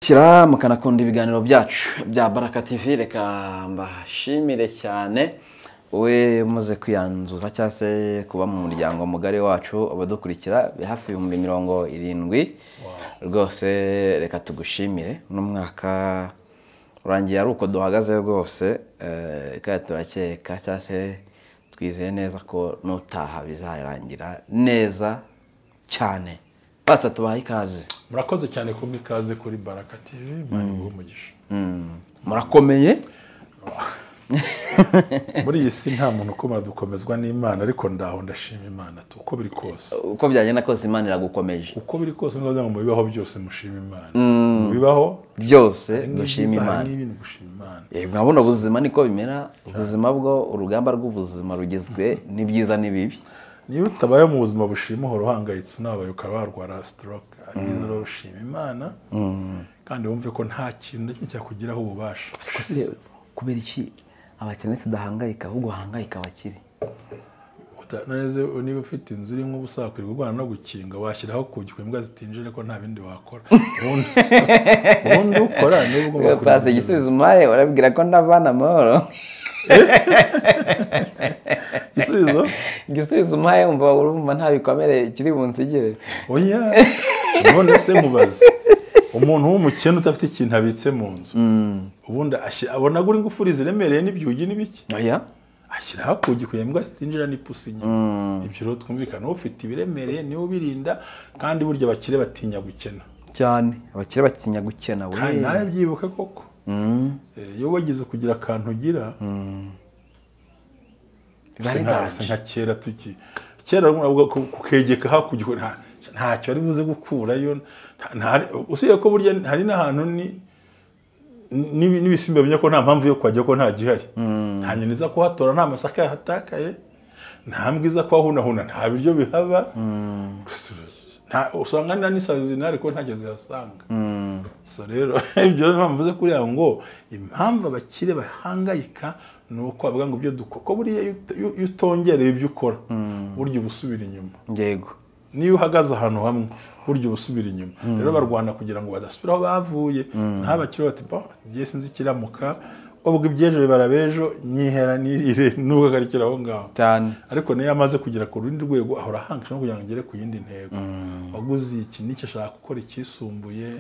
mudukurikira mukanakunda ibiganiro byacu bya Baraka TV, reka mbashimire cyane we muze kwiyanzuza cyangwa se kuba mu muryango mugari wacu abadukurikira hafi 70 rwose. Reka tugushimire n'umwaka urangiye ari uko duhagaze rwose, kandi turakeka cyangwa se twizeye neza ko nutaha bizarangira neza cyane. Basta tubaha ikaze. Murakoze cyane kumpa ikaze kuri Baraka TV, Imana iguhe umugisha. Murakomeye. Muri iyi si nta muntu ukomera dukomezwa n'Imana, ariko ndaho ndashima Imana uko biri kose. Uko byagenda kose Imana iragukomeje. Uko biri kose ngoza ngo mubibaho byose mushima Imana. Mubibaho byose gushima Imana. N'ibintu gushima Imana. Mwabona ubuzima niko bimera, ubuzima bwo urugamba rw'ubuzima rugizwe n'ibyiza n'ibibi. Niba utabaye mu buzima bushima uhora uhangayitse unabaye ukaba warwara stroke, arizo ushima Imana. Kandi wumve ko nta kintu cyakugiraho ububasha. Kubera iki abakene tudahangayika ahubwo hangayika abakire? Utaneze niba ufite inzu iri nk'ubusakuri rwanda no gukinga washyiraho kujya imbwa zitinjire ko nta bindi wakora. Ubundi ukora nubwo ngo pase gisubizo umaye urabwira ko ndavana amahoro. Gisubizo umaye umva urumva nta bikomere kiri bunsigire. Oya none se mubaze umuntu w'umukene utafite ikintu abitse mu nzu, ubundi abona guri ngufuri ziremereye n'ibyugi n'ibiki. Oya ashyiraho kujya imbwa zitinjira n'ipusi nyine. Ibyo rero twumvikana ufite ibiremereye niwe ubirinda, kandi burya abakire batinya gukena cyane. Abakire batinya gukena we. Kandi nawe byibuka koko. Iyo wagize kugira akantu ugira se nka kera tuki kera kukegeka hakujya ntacyo ari buze gukurayo. Usiye ko burya hari n'ahantu n'ibisimba binya ko nta mpamvu yo kwajya ko nta gihari. Nta nyoni za kuhatora, nta masaka yahatakaye, nta mbwa iza kuhahunahuna, nta biryo bihaba. Usanga n'isazi zinari ko ntageze zihasanga. So rero ibyo mpamvuze kuri aho ngo impamvu abakire bahangayika nuko avuga ngo ibyo dukoko buriya iyo utongereye ibyo ukora burya ubusubira inyuma. Yego. Niyo uhagaze ahantu hamwe burya ubusubira inyuma. Rero barwana kugira ngo badasubiraho bavuye. Ntabakire bati giye sinzi kiramuka ubwo ibyejo bibarabejo nyihera nirire nuko garikira aho ngaho cyane. Ariko niyo amaze kugira ku rundi rwego ahora hangisha no kugira ngo ngere ku yindi ntego. Waguze iki nicyo ashaka gukora ikisumbuye,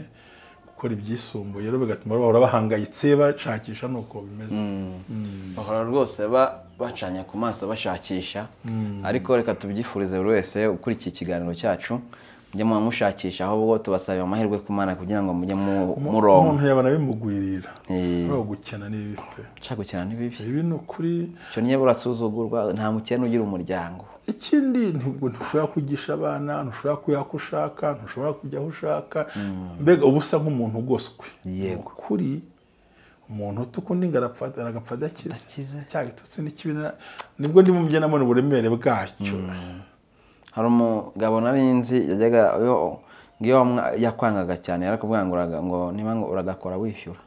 gukora ibyisumbuye, rero bigatuma bahora bahangayitse bashakisha nuko bimeze. Bahora rwose bacanya ku maso bashakisha. Ariko reka tubyifurize buri wese ukurikiye ikiganiro cyacu mujye mushakisha, ahubwo tubasaba amahirwe ku Mana kugira ngo mujye murongo. Umuntu yabana bimugwirira no gukena n'ibipe. Nshaka gukena n'ibibi. Ibi no kuri cyo niye burasuzugurwa, nta mukene ugira umuryango. Ikindi ntushobora kugisha abana, ntushobora kuyakushaka, ntushobora kujya aho ushaka. Mbega ubusa nk'umuntu goswe. Yego kuri umuntu tukundi ngarapfa dakiza cyagitutse n'ikibina nibwo ndi mu byenamo n'uburemere bwacyo. Hari umugabo narinzi yajyaga ngiyo yakwangaga cyane yarakubwira ngo niba ngo uragakora wishyura.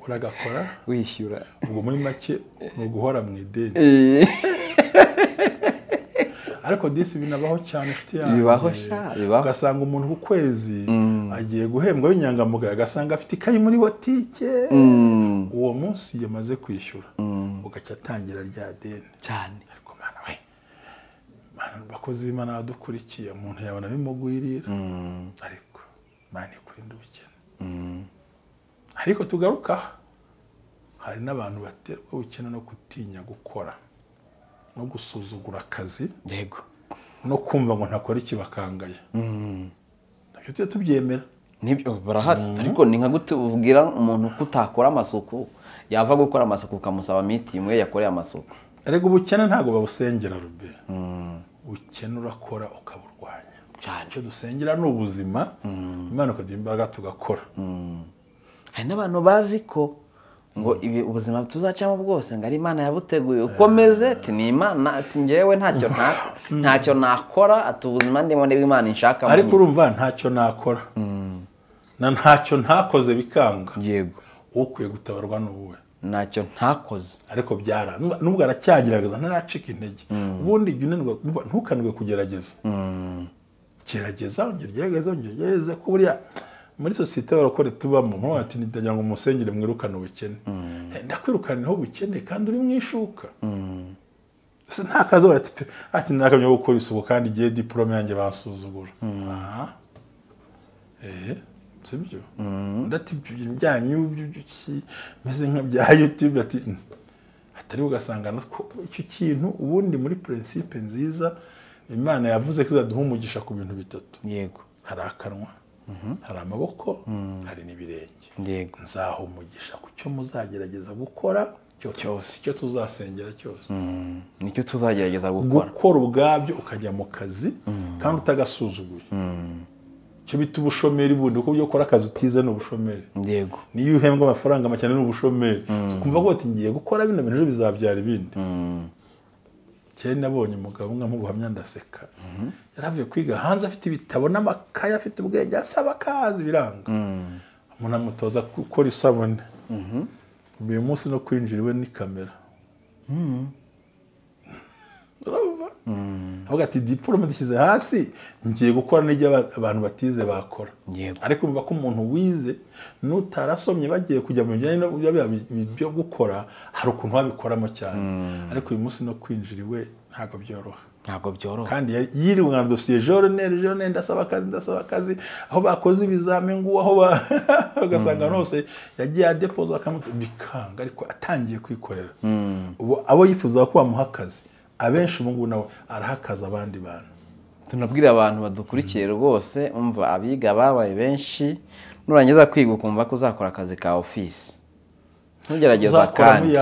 Uragakora wishyura. Ubwo muri make uguhora mu ideni. Ariko disi binabaho cyane nshuti yanjye. Bibaho. Ugasanga umuntu ku kwezi agiye guhembwa w'inyangamugayo, agasanga afite ikayi muri botike. Uwo munsi yamaze kwishyura ugacya atangira rya deni cyane. Ariko Mana bakozi b'Imana badukurikiye, umuntu yabona bimugwirira. Ariko Mana ikurinda ubukene. Ariko tugaruka hari n'abantu baterwa ubukene no gutinya gukora no gusuzugura akazi. Yego. No kumva ngo ntakora ikibakangaye. Nabyo tubyemera. Nibyo barahari. Ariko ni nka gute ubwira umuntu kutakora amasuku yava gukora amasuku ukamusaba meeting we yakoreye amasuku. Ariko ubukene ntago babusengera rube. Ubukene urakora ukaburwanya. Cyane. Cyo dusengera n'ubuzima. Imana ikadimbaga tugakora. Hari n'abantu bazi ko ngo ibi ubuzima tuzacamo bwose ngo ari Imana yabuteguye ukomeze ati ni Imana ati ngewe ntacyo nakora ati ubuzima ndimo n'Imana inshaka. Ariko urumva ntacyo nakora. Na ntacyo ntakoze bikanga. Yego. Ukwiye gutabarwa n'uwe. Ntacyo ntakoze. Ariko byara nubwo aracyagiragaza ntaracika intege. Ubundi jya unanirwa ntukanirwe kugerageza. gerageza ugerageze ko buriya muri sosiyete barakore tubamo nko ati ndagira ngo musengere mwirukane ubukene ndakwirukaniraho ubukene kandi uri mwishuka se nta kazo ati nakamye gukora isuku kandi igihe diplome yanjye basuzugura sibyo ndati byanyu meze nka bya YouTube ati atari ugasanga icyo kintu ubundi muri principe nziza Imana yavuze ko izaduha umugisha ku bintu bitatu yego hari akanwa hari amaboko hari n'ibirenge yego nzaha umugisha ku cyo muzagerageza gukora cyose icyo tuzasengera cyose nicyo tuzagerageza gukora ubwabyo ukajya mu kazi kandi utagasuzuguye cyo bita ubushomeri bundi uko byo ukora akazi utize no ubushomeri yego niyo uhembwa amafaranga make no ubushomeri kumva ko ngiye gukora bino bintu bizabyara ibindi cyane nabonye umugabo umwe mubuhamya ndaseka yaravuye kwiga hanze afite ibitabo n'amakaye afite ubwenge asaba akazi biranga umuntu amutoza gukora isabune uyu munsi no kwinjira iwe ni kamera avuga ati diplome dushyize hasi ngiye gukora n'ibyo abantu batize bakora ariko umva ko umuntu wize n'utarasomye bagiye kujya mu bijyanye n'ibyo gukora hari ukuntu wabikoramo cyane ariko uyu munsi no kwinjira iwe ntabwo byoroha kandi yiriwe nka dosiye journée ndasaba akazi aho bakoze ibizame ngo aho bagasanga hose yagiye adepoza bikanga ariko atangiye kwikorera abo yifuza ko bamuha akazi abenshi ubu ngubu nawe arahakaza abandi bantu tunabwira abantu badukurikiye rwose umva abiga babaye benshi nurangiza kwiga ukumva ko uzakora akazi ka office ntugerageza kandi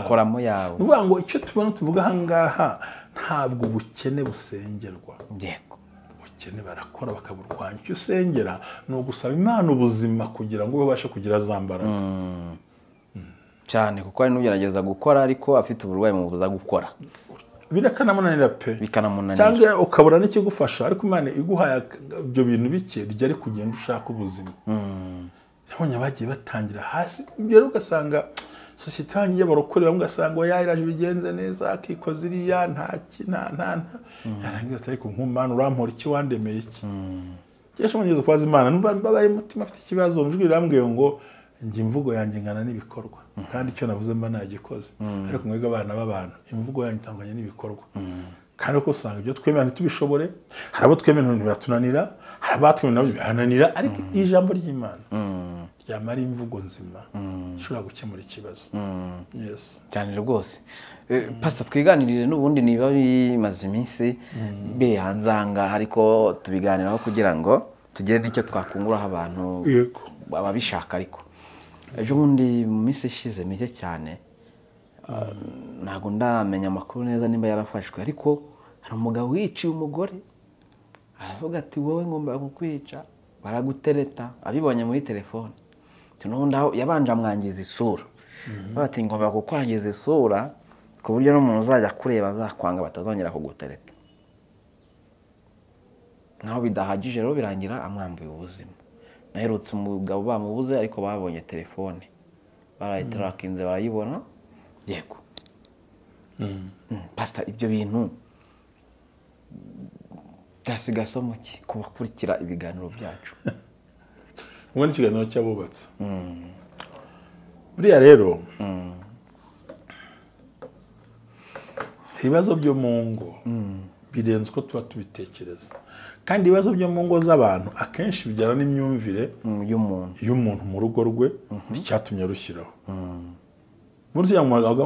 koramo yawe nuvuga ngo icyo tubona tuvuga ahangaha ntabwo ubukene busengerwa yego ubukene barakora bakaburwanya icyo usengera ni ugusaba Imana ubuzima kugira ngo ubashe kugira zambaraga cyane kuko ari n'ugerageza gukora ariko afite uburwayi mu buza gukora birakanamunanira pe cyangwa ukabura n'ikigufasha ariko Imana iguhaye ibyo bintu bike rijya ari kugenda ushaka ubuzima yabonye bagiye batangira hasi ibyo rero ugasanga sosiyete yanjye barokorera ugasanga yayiraje bigenze neza akikoza iriya nta yarangiza atari ku nkumana urampora iki wandemeye iki cyesha mugeze kwaza Imana numva mbabaye umutima afite ikibazo mujwi rirambwiye ngo njye imvugo yanjye ngana n'ibikorwa kandi icyo navuze mba nagikoze ariko mwega abana b'abantu imvugo yanjye itandukanye n'ibikorwa kandi uko usanga ibyo twemera ntitubishobore hari abo twemera ntibiratunanira hari abatwemera nabyo bihananira ariko ijambo ry'Imana ryamara imvugo nzima ishobora gukemura ikibazo cyane rwose pastor twiganirire n'ubundi niba bimaze iminsi bihanzanga ariko tubiganiraho kugira ngo tugire n'icyo twakunguraho abantu babishaka ariko ejo bundi mu minsi ishize mike cyane ntabwo ndamenya amakuru neza nimba yarafashwe ariko hari umugabo wiciye umugore aravuga ati wowe ngomba kukwica baragutereta abibonye muri telefone n'ubundi yabanje amwangiza isura bati ngomba kukwangiza isura ku buryo n'umuntu uzajya kureba azakwanga batazongera kugutereta naho bidahagije rero birangira amwambuye ubuzima naherutse umugabo bamubuze ariko babonye telefone barayitarakinze barayibona yego pastor ibyo bintu gasigasomo ki kubakurikira ibiganiro byacu ubundi ikiganiro cy'abubatse buriya rero ibibazo byo mu ngo birenze uko tuba tubitekereza kandi ibibazo byo mu ngo z'abantu akenshi bijyana n'imyumvire y'umuntu mu rugo rwe icyatumye rushyiraho burya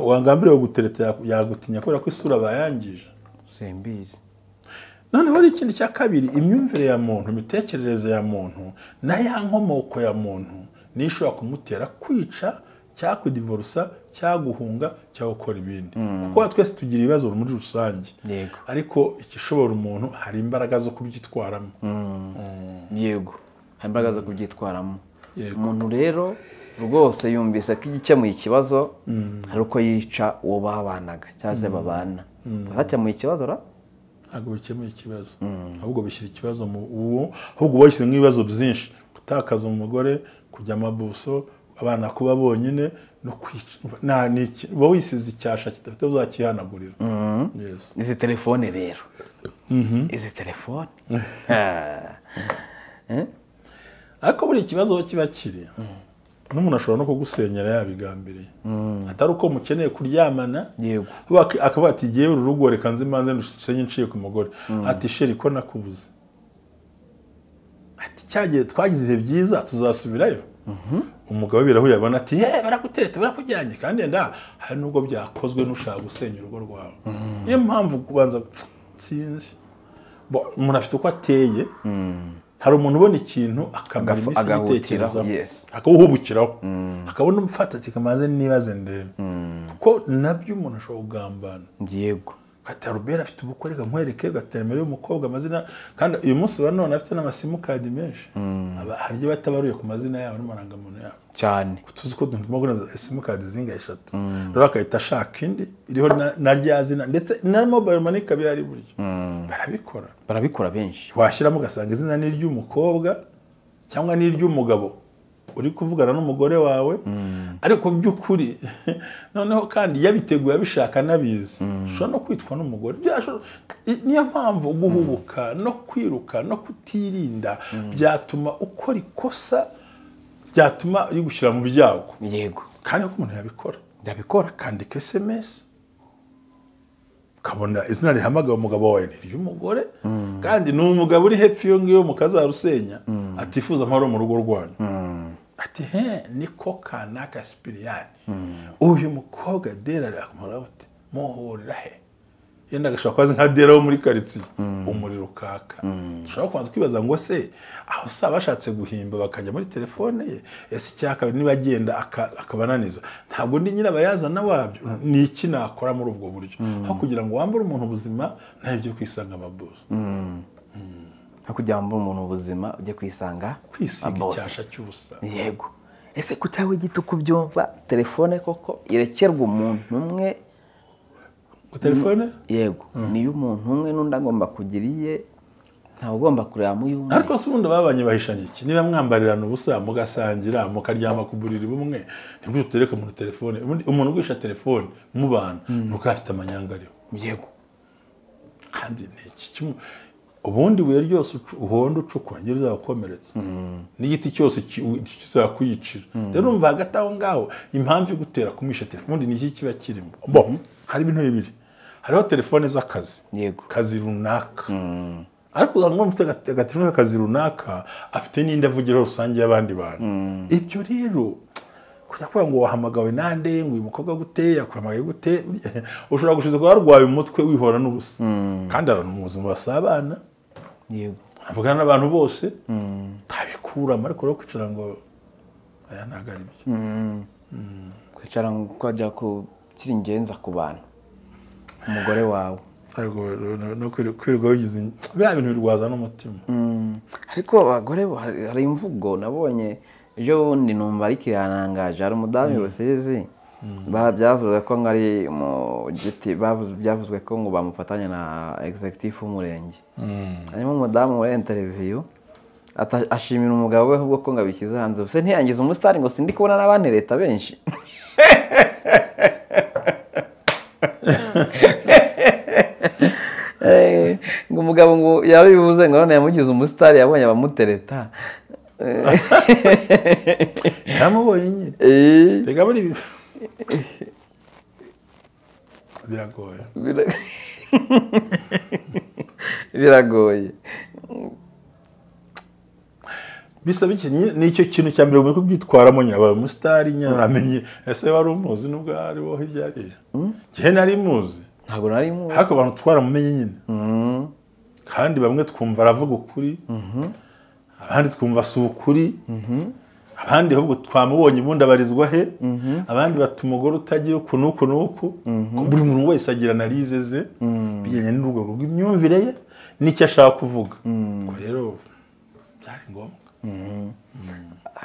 wangambire gutereta yagutinya kubera ko isura bayangije simbizi noneho hari ikindi cya kabiri imyumvire ya muntu imitekerereze ya muntu na ya nkomoko ya muntu niyo ishobora kumutera kwica cyangwa kudivorusa cyangwa guhunga cyangwa gukora ibindi kuko twese tugira ibibazo muri rusange ariko igishobora umuntu hari imbaraga zo kubyitwaramo yego hari imbaraga zo kubyitwaramo umuntu rero rwose yumvise ko igikemuye ikibazo hari uko yica uwo babanaga cyangwa se babana bakemuye ikibazo ntabwo bikemuye ikibazo ahubwo bishyira ikibazo mu uwo ahubwo bashyize nk'ibibazo byinshi gutakaza umugore kujya amabuso abana kuba bonyine no kwica wowe wisize icyasha kidafite uzakihanagurira izi telefone rero izi telefone ariko buri ikibazo kiba kiri n'umuntu ashobora no kugusenyera yabigambiriye atari uko mukeneye kuryamana yego akaba ati giye uru rugo reka nzi manze ndusenye nciye ku mugore ati sheri ko nakubuze ati cyagiye twagize ibihe byiza tuzasubirayo umugabo birahuye abona ati baragutereta barakujyanye kandi nda hari nubwo byakozwe n'ushaka gusenya urugo rwawe niyo mpamvu kubanza sinzi umuntu afite uko ateye hari umuntu ubona ikintu akamara iminsi yitekerezaho akawuhubukiraho akabona umufata ati kamaze nibaze ndebe kuko nabyo umuntu ashobora kugambana yego ati Robert afite ubukwe reka nkwereke gatemere y'umukobwa amazina kandi uyu munsi wa none afite n'amasimucard menshi hari batabaruye ku mazina yabo n'amarangamuntu yabo cyane tuzi ko ndimo gona simucard zinga 3 rero akahita ashaka indi iriho na rya zina ndetse na mobile money kabiri ari buryo barabikora benshi washyiramo ugasanga izina ni ry'umukobwa cyangwa ni ry'umugabo uri kuvugana n'umugore wawe ariko by'ukuri noneho kandi yabiteguye abishaka nabizi ushobora no kwitwa n'umugore niyo mpamvu guhubuka no kwiruka no kutirinda byatuma ukora ikosa byatuma uri gushyira mu byago yego kandi ko umuntu yabikora akandika SMS kabona izina rihamagaye umugabo wawe ry'umugore kandi ni umugabo uri hepfo iyo ngiyo mukazarusenya atifuza amahoro mu rugo rwanyu ati niko kanaka Sipiriyani uyu mukobwa Dera akamara bate muhurira he yenda gashaka kwazi nka Dera wo muri karitsiye umuriro kaka ushobora kwanza kwibaza ngo se aho saba bashatse guhimba bakajya muri telefone ye ese cyaka niba agenda akabananiza ntabwo ndi nyira bayazana wabyo ni iki nakora muri ubwo buryo aho kugira ngo wambure umuntu ubuzima nayo byo kwisanga amabuzo kujya mu umuntu ubuzima ujye kwisanga icyasha cy'ubusa yego ese kutawe gito kubyumva telefone koko irekerwa umuntu umwe telefone yego niyo umuntu umwe n'undi agomba kugiriye ntawe ugomba kureba mu y'umwe ariko se ubundi babanye bahishanye iki niba mwambarirana ubusa mugasangira mukaryama ku buriri bumwe nibwo utereka mu telefone umuntu ugwisha telefone mu bantu nuko afite amanyanga ariho yego kandi iki ubundi buye ryose uhonda ucukura ngeri zakomeretse n'igiti cyose kizakwicira rero umva hagati aho ngaho impamvu igutera kumisha telefone ni iki kiba kirimo hari ibintu bibiri hariho telefone z'akazi yego kazi runaka ariko uzanga mufite agatelefone k'akazi runaka afite n'indi avugiro rusange y'abandi bantu ibyo rero kujya kuvuga ngo wahamagawe nande ngo uyu mukobwa guteye akwamagaye gute ushobora gushiza ko warwaye umutwe wihora n'ubusa kandi abantu mu buzima basabana yego avugana n'abantu bose tabikuramo ariko rero kwicara ngo aya ntago ari byo kwicara ngo kwajya ku kiri ingenza ku bantu umugore wawe no kwirirwa wigize bya bintu birwaza n'umutima ariko abagore hari imvugo nabonye ejo bundi numva ari kiranangaje hari umudamu Rusizi byavuzwe ko ngari mu giti byavuzwe ko ngo bamufatanya na executive w'umurenge hanyuma umudamu muri interview ashimira umugabo we ahubwo ko ngabishyize hanze se ntiyangiza umusitari ngo sindi kubona n'abandi leta benshi ngo umugabo ngo yabivuze ngo none yamugize umusitari yabonye abamutereta yamubonye nyine reka buri biragoye biragoye bisaba iki nicyo kintu cya mbere ngo byitwaramo nyaba umusitari nyaramenye ese wari umuzi nubwo ari wo hirya ari gihe nari muzi ntabwo nari muzi hako abantu twaramumenye nyine kandi bamwe twumva aravuga ukuri abandi twumva si ukuri abandi ahubwo twamubonye ubundi abarizwa he abandi bata umugore utagira uku n'uku buri muntu wese agira analize ze bijyanye n'urwego rw'imyumvire ye n'icyo ashaka kuvuga rero byari ngombwa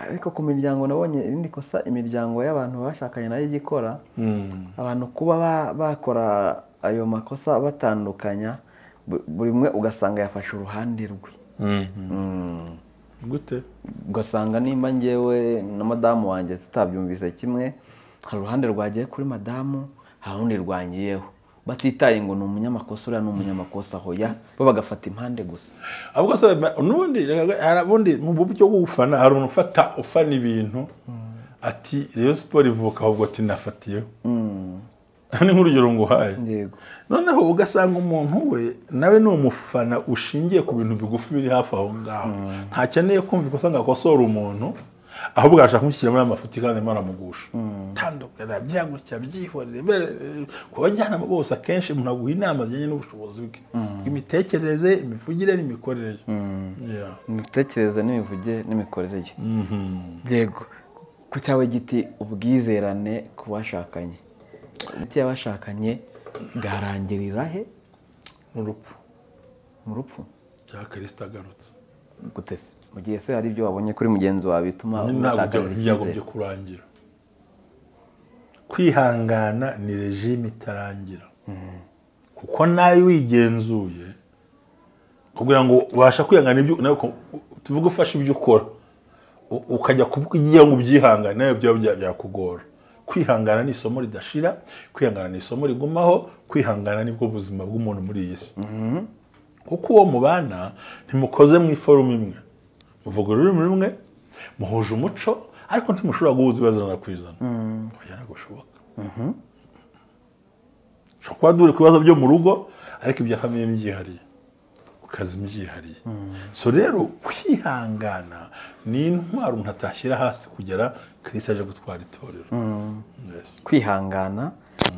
ariko ku miryango nabonye irindi kosa imiryango y'abantu bashakanye nayo igikora abantu kuba bakora ayo makosa batandukanya buri umwe ugasanga yafashe uruhande rwe gute ugasanga nimba ngewe na madamu wanjye tutabyumvise kimwe hari uruhande rwagiye kuri madamu hari urundi rwangiyeho batitaye ngo ni umunyamakosa uriya ni umunyamakosa hoya bo bagafata impande gusa ahubwo se ubundi mu buryo bwo gufana hari umuntu ufana ibintu ati Rayon Sport ivuka ahubwo ati nafatiyeho ni nk'urugero nguhaye yego noneho ugasanga umuntu we nawe ni umufana ushingiye ku bintu bigufi biri hafi aho ngaho ntakeneye kumva ikosa ngo akosore umuntu ahubwo ashaka kumushyira muri amafuti kandi maramugusha tandukana byagutya byihorere ku bajyanama bose akenshi umuntu aguha inama zijyanye n'ubushobozi bwe imitekerereze imivugire n'imikorere imitekerereze n'imivugire n'imikorere yego ku cyawe giti ubwizerane ku bashakanye hagati y'abashakanye bwarangirira he mu rupfu cya Kristo agarutse gute se mu gihe se hari ibyo wabonye kuri mugenzi wawe bituma ntabwo byagombye kurangira kwihangana ni regime itarangira kuko nawe wigenzuye kugira ngo ubasha kwihangana ibyo tuvuge ufashe ibyo ukora ukajya kugira ngo ubyihangane nawe byakugora kwihangana ni isomo ridashira kwihangana ni isomo rigumaho kwihangana nibwo buzima bw'umuntu muri iyi si kuko uwo mubana ntimukoze mu iforume imwe muvuga ururimi rumwe muhuje umuco ariko ntimushobora guhuza ibazana kwizana oya ntabwo bishoboka ushobora kuba duri ku bibazo byo mu rugo ariko ibya famille byihariye ukazi byihariye so rero kwihangana ni intwaro umuntu atashyira hasi kugera Kristo aje gutwara itorero kwihangana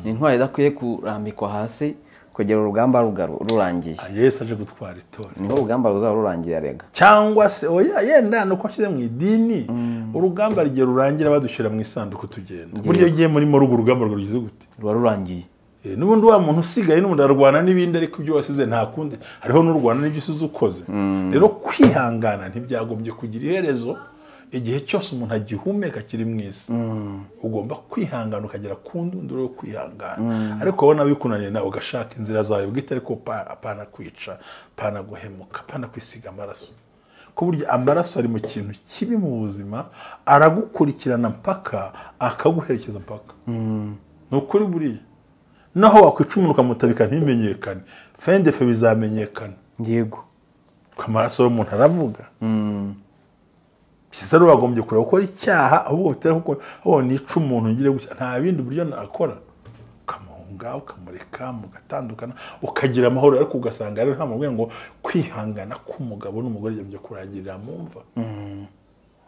ni intwaro idakwiye kurambikwa hasi kugera urugamba rurangiye Yesu aje gutwara itorero niho urugamba ruzaba rurangiye arega cyangwa se oya yenda nuko ashyize mu idini urugamba rigiye rurangira badushyira mu isanduku tugenda buryo giye muri rugo urugamba rugize gute ruba rurangiye n'ubundi wa muntu usigaye n'ubundi arwana n'ibindi ariko ibyo wasize nta kundi hariho n'urwana n'ibyo usize ukoze rero kwihangana ntibyagombye kugira iherezo igihe cyose umuntu agihumeka kiri mu isi ugomba kwihangana ukagera ku ndunduro yo kwihangana ariko wabona bikunaniye nawe ugashaka inzira zawe bwite ariko apana kwica apana guhemuka apana kwisiga amaraso ku buryo amaraso ari mu kintu kibi mu buzima aragukurikirana mpaka akaguherekeza mpaka ni ukuri buriya naho wakwica umuntu ukamutabika ntimenyekane fendefe bizamenyekana yego amaraso y'umuntu aravuga Cisa rero wagombye kureba gukora icyaha ahubwo bitera kuko aho nica umuntu ngire gusa nta bindi buryo nakora ukamuhunga ukamureka mugatandukana ukagira amahoro ariko ugasanga rero nta mubwiye ngo kwihangana k'umugabo n'umugore byo kurangirira mu mva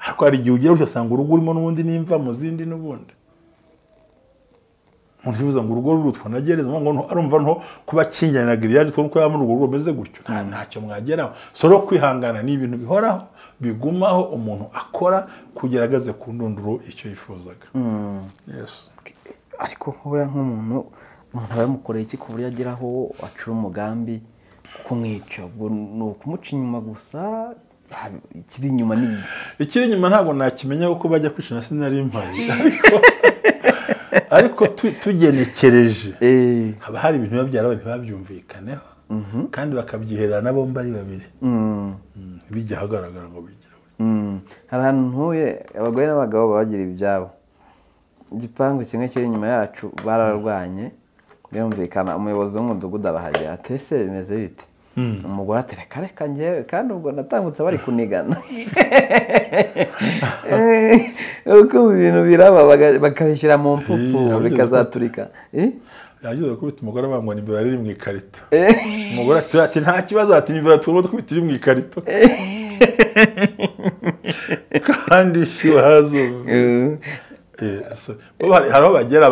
ariko hari igihe ugira ugasanga urugo urimo n'ubundi n'imva mu zindi n'ubundi umuntu yibuza ngo urugo rurutwa nagereza ngo arumva nto kuba kinjyana giriyaje two ko yamuru urugo rumeze gutyo ntacyo mwageraho soro kwihangana ni ibintu bihoraho bigumaho umuntu akora kugerageze ku ndunduro icyo yifuzaga ariko nkubura nk'umuntu abamukoreye iki ku buryo ageraho acura umugambi kumwica ubwo ni ukumuca inyuma gusa ikiri inyuma ni ikiri inyuma ntabwo nakimenya uko bajya kwicana sinari mpari ariko tugenekereje haba hari ibintu biba byarabaye ntibabyumvikaneho kandi bakabyiherana bombi ari babiri bijya ahagaragara ngo bigire hari ahantu ntuye abagore n'abagabo bagira ibyabo igipangu kimwe kiri inyuma yacu bararwanye birumvikana umuyobozi w'umudugudu arahagera ati ese bimeze bite umugore ati reka reka njyewe kandi ubwo natambutse bari kunigana uko ibintu biraba bakabishyira mu mpupfu bikazaturika yagize kubita umugore bangwa ni bari mu ikarito umugore ati nta kibazo ati ni bari twumva twitiri mu ikarito kandi shiwazo hari aho bagera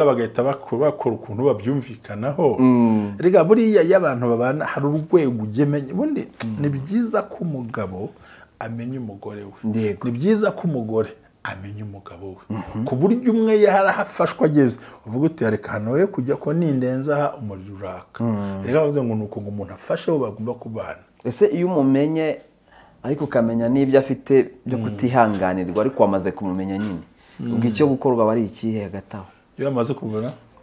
bagahita bakora ukuntu babyumvikanaho rega buriya y'abantu babana hari urwego ugemenye ubundi ni byiza ko umugabo amenya umugore we ni byiza ko umugore amenya umugabo we ku buryo umwe yarahafashwe ageze uvuga uti reka hano we kujya ko nindenza aha umuriro uraka reka bavuze ngo nuko ngo umuntu afashe bo bagomba kubana ese iyo umumenye ariko ukamenya n'ibyo afite byo kutihanganirwa ariko wamaze kumumenya nyine ubwo icyo gukorwa bari ikihe hagati aho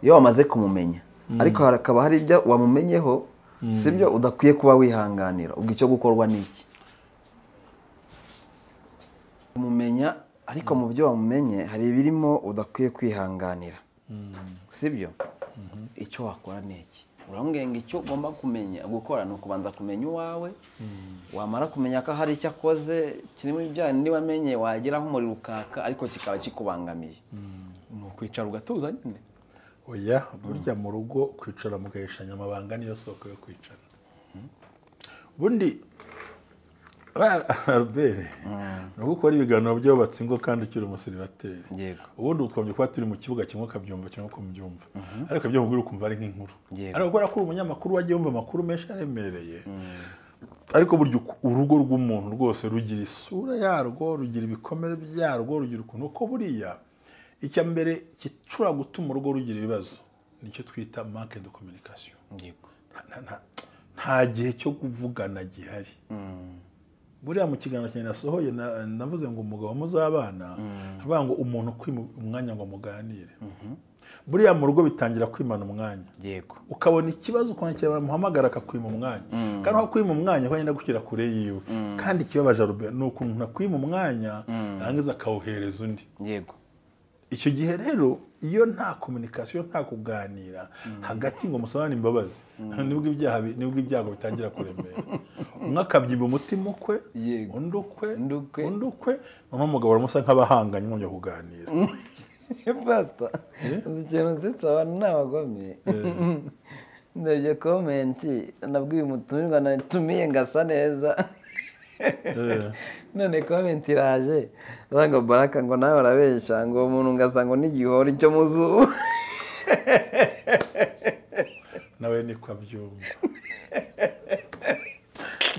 iyo wamaze kumumenya ariko hakaba hari ibyo wamumenyeho sibyo udakwiye kuba wihanganira ubwo icyo gukorwa ni iki kumumenya ariko mu byo wamumenye hari ibirimo udakwiye kwihanganira sibyo icyo wakora ni iki? urambwira ngo icyo ugomba kumenya gukora ni ukubanza kumenya uwawe, wamara kumenya ko hari icyo akoze kiri muri bya niba amenye wagira nk'umuriro ukaka ariko kikaba kikubangamiye, ni ukwicara ugatuza nyine. oya burya mu rugo kwicara mugahishanya amabanga niyo soko yo kwicara. Bundi Albert no gukora ibiganiro by'abatsi ngo kandi ukiri umusiribateri. Yego. Ubundi utwomye kuba turi mu kibuga kimwe kabyumva cyangwa ko mubyumva. Ariko byo mubwira ukumva ari nk'inkuru. Ariko gukora kuri umunyamakuru wagiye wumva amakuru menshi aremereye. Ariko buryo urugo rw'umuntu rwose rugira isura yarwo, rugira ibikomere byarwo, rugira ukuntu uko buriya icya mbere gicura gutuma urugo rugira ibibazo nicyo twita manque de communication. Yego. Nta gihe cyo kuvugana gihari. Buriya mu kiganiro cyane nasohoye navuze ngo umugabo muzabana avuga ngo umuntu kwima umwanya ngo muganire. Buriya mu rugo bitangira kwimana umwanya. Yego. Ukabona ikibazo ukonekera muhamagara akakwima umwanya. Kandi aho kwima umwanya kwenda gushyira kure yiwe. Kandi kibabaje Albert ni ukuntu nakwima umwanya arangiza akawuhereza undi. Yego. Icyo gihe rero iyo nta communication nta kuganira hagati ngo musabane imbabazi nibwo ibyago bitangira kuremera. Umwe akabyiba umutima ukwe, undi ukwe, umugabo aramusa nk'abahanganye mu byo kuganira. Basta. Ikintu cyitwa n'abagome. Ndebye komenti nabwiye umutumirwa natumiye ngasa neza. None komenti iraje ngo Baraka ngo nawe barabesha ngo umuntu ngasa ngo n'igihori cyo muzuba. Nawe niko abyumva.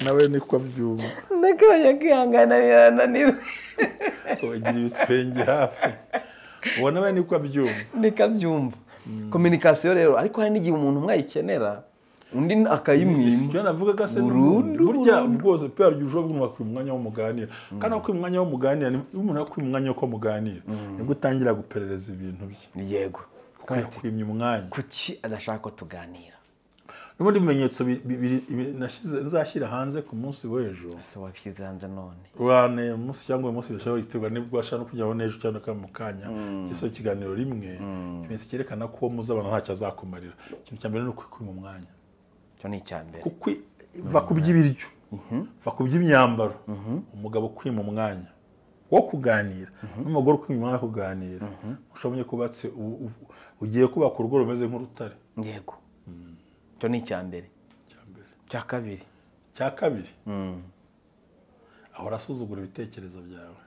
Nawe niko abyumva. Nakabanya kwihangana birananiwe. Wagira ibitwenge hafi. Ubona nawe niko abyumva. Niko abyumva. Communication rero ariko hari n'igihe umuntu mwayikenera undi akayimwima. Cyo navuga se burya rwose pe arujuje bw'umwaka umwanya wo muganira. Kandi uko umwanya wo muganira ni umuntu akwima umwanya wo muganira. Nibwo utangira guperereza ibintu bye. Yego. Kwimya umwanya. Kuki adashaka ko tuganira? N'ubundi bimenyetso nashize nzashyira hanze ku munsi w'ejo. Se wabishyize hanze none. Urane umunsi cyangwa uyu munsi bishobora gutegwa nibwo ashaka no kujyaho n'ejo cyangwa mu kanya. Kiso kiganiro rimwe. Kimenyetso cyerekana ko muzabana ntacyo azakumarira. Ikintu cya mbere ni ukwima umwanya. Cyo ni icyambere. Kuko va ku by'ibiryo. Va ku by'imyambaro. Umugabo kwima umwanya wo kuganira. N'umugore kwima umwanya wo kuganira. Ushoboye kubatse ugiye kubaka urugo rumeze nk'urutare. Yego. Cyo ni icyambere. Cya kabiri. Cya kabiri. Ahora asuzugura ibitekerezo byawe.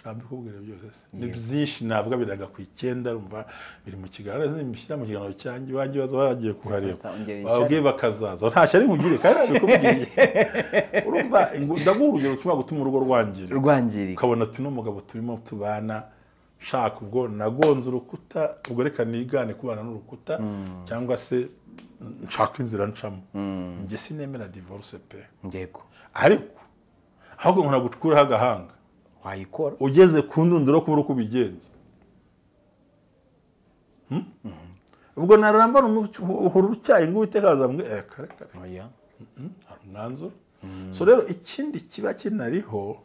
Shambi kubwira byose. Ni byinshi nabwo biraga ku 9 rumva biri mu kiganiro zimishyira mu kiganiro cyanjye wanjye bagiye kuhareba. Babwiye bakazaza. Ntacyo ari nkugire kandi abikubwiye. Urumva ndagurugero tuma gutuma urugo rwangirika. Ukabona tuno mugabo turimo tubana shaka ubwo nagonze urukuta ubwo reka nigane kubana n'urukuta cyangwa se nshaka inzira ncamo. Nge sinemera divorce pe. Yego. Ariko ahubwo nkona gutkuraho agahanga. Wayikora ugeze ku ndunduro kubura uko ubigenza. Ubwo narambana uhuru cyayi ngo utekaza mwe kare. Oya. Nanzo. So rero ikindi kiba kinariho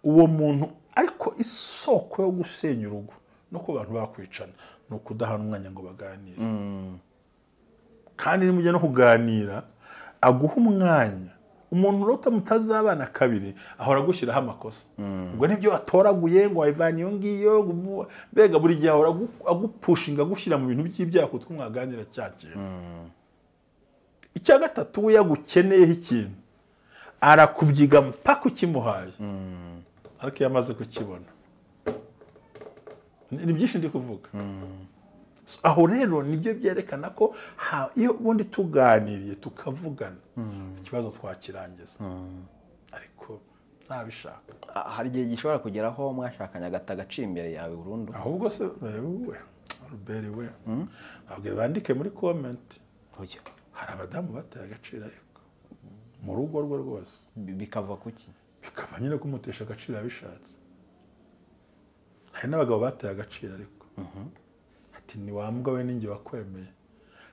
uwo muntu ariko isoko yo gusenya urugo no ku bantu bakwicana no kudahana umwanya ngo baganire. Kandi nimujye no kuganira aguha umwanya. Umuntu rota mutazabana kabiri ahora gushyiraho amakosa. Ubwo nibyo watoraguye ngo wayivana iyo ngiyo bega buri gihe ahora agupushinga gushyira mu bintu by'ibyaha twumwaganira cyake. Icya gatatu we yagukeneyeho ikintu arakubyiga mpaka ukimuhaye. Ariko yamaze kukibona. Ni byinshi ndi kuvuga. Aho rero nibyo byerekana ko iyo ubundi tuganiriye tukavugana ikibazo twakirangiza. Ariko ntabishaka. Hari igihe gishobora kugeraho mwashakanye agataga imbere yawe burundu. Ahubwo se we Albert we abwira bandike muri comment. Oya. Hari abadamu bataye agaciro ariko mu rugo rwo rwose. Bikava kuki? Bikava nyine kumutesha agaciro yabishatse. Hari n'abagabo bataye agaciro ariko. Ati ni wambwa we ninjye wakwemeye.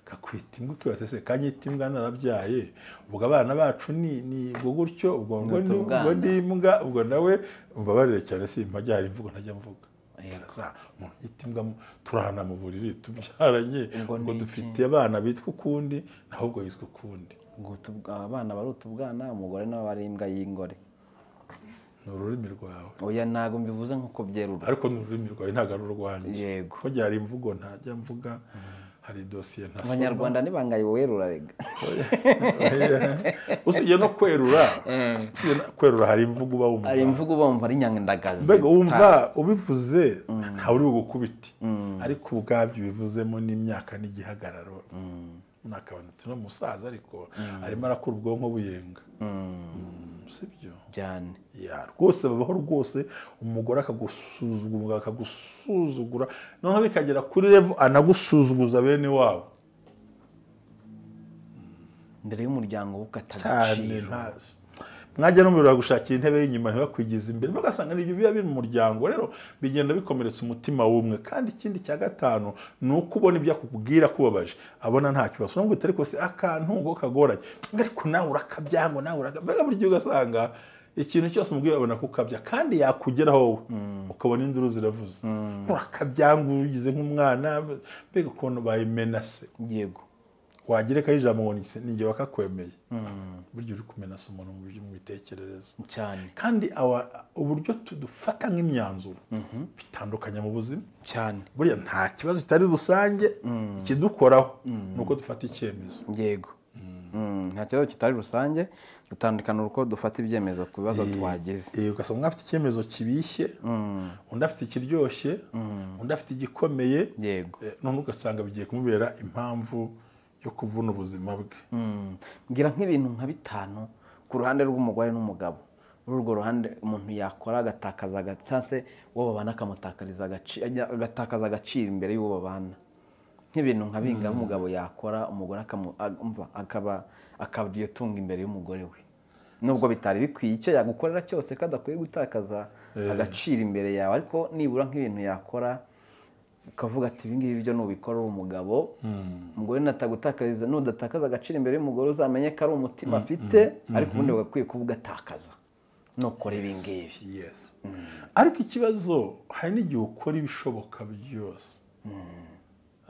kakwita imbwa ukibaza se kanyita imbwa narabyaye ubwo abana bacu ni ubwo gutyo ubwo ndi imbwa ubwo nawe umbabarire cyane simpajya hari imvugo ntajya mvuga umuntu yita imbwa turahana mu buriri tubyaranye ngo dufite abana bitwa ukundi naho ubwo yitwa ukundi abana baruta ubwana umugore nawe ari imbwa y'ingore ni ururimi rwawe oya ntabwo mbivuze nk'uko byerura ariko ni ururimi rwawe ntabwo ari urwanjye yego ko hari imvugo ntajya mvuga hari dosiye ntasoma abanyarwanda nibangaye werura rega usibye no kwerura hari imvugo uba wumva hari imvugo uba wumva ari nyandagazi mbega wumva ubivuze ntawe uri bugukubite ariko ubwabyo ubivuzemo n'imyaka n'igihagararo nakabanutse no musaza ariko arimo arakura ubwonko buyenga sibyo cyane rwose babaho rwose umugore akagusuzugura umugabo akagusuzugura noneho bikagera kuri level anagusuzuguza bene wabo mbere y'umuryango ukatagaciro mwajya n'umuriro gushakira intebe y'inyuma ntibakwigize imbere bagasanga n'ibyo biba biri mu muryango rero bigenda bikomeretsa umutima w'umwe kandi ikindi cya gatanu ni uko ubona ibyo akubwira kubabaje abona nta kibazo nubwo utari kose akantu ngo kagoranye ariko nawe urakabyango nawe urakabyaga buri gihe ugasanga ikintu cyose umubwiye abona kukabya kandi yakugeraho wowe ukabona induru ziravuze urakabyango ugize nk'umwana mbega ukuntu bayimenase yego wagerekaho ijambo ngo ninjye wakakwemeye buryo uri kumenasa umuntu mu buryo bw'imitekerereze cyane kandi uburyo tudufata nk'imyanzuro bitandukanye mu buzima cyane buriya nta kibazo kitari rusange ikidukoraho ni uko dufata icyemezo yego nta kibazo kitari rusange dutandukana uko dufata ibyemezo ku bibazo twagize ugasanga umwe afite icyemezo kibishye undi afite ikiryoshye undi afite igikomeye yego none ugasanga bigiye kumubera impamvu yo kuvuna ubuzima bwe mbwira nk'ibintu nka bitanu ku ruhande rw'umugore n'umugabo muri urwo ruhande umuntu yakora agatakaza cyangwa se uwo babana agatakaza agaciro imbere y'uwo babana nk'ibintu nka binga umugabo yakora umugore akaba iyo tunga imbere y'umugore we nubwo bitari bikwiye icyo yagukorera cyose kadakwiye gutakaza agaciro imbere yawe ariko nibura nk'ibintu yakora ukavuga ati ibi ngibi byo nubikora uri umugabo umugore natagutakariza nudatakaza agaciro imbere y'umugore uzamenye ko ari umutima afite ariko ubundi bagakwiye kuvuga atakaza nukora ibi ngibi ariko ikibazo hari n'igihe ukora ibishoboka byose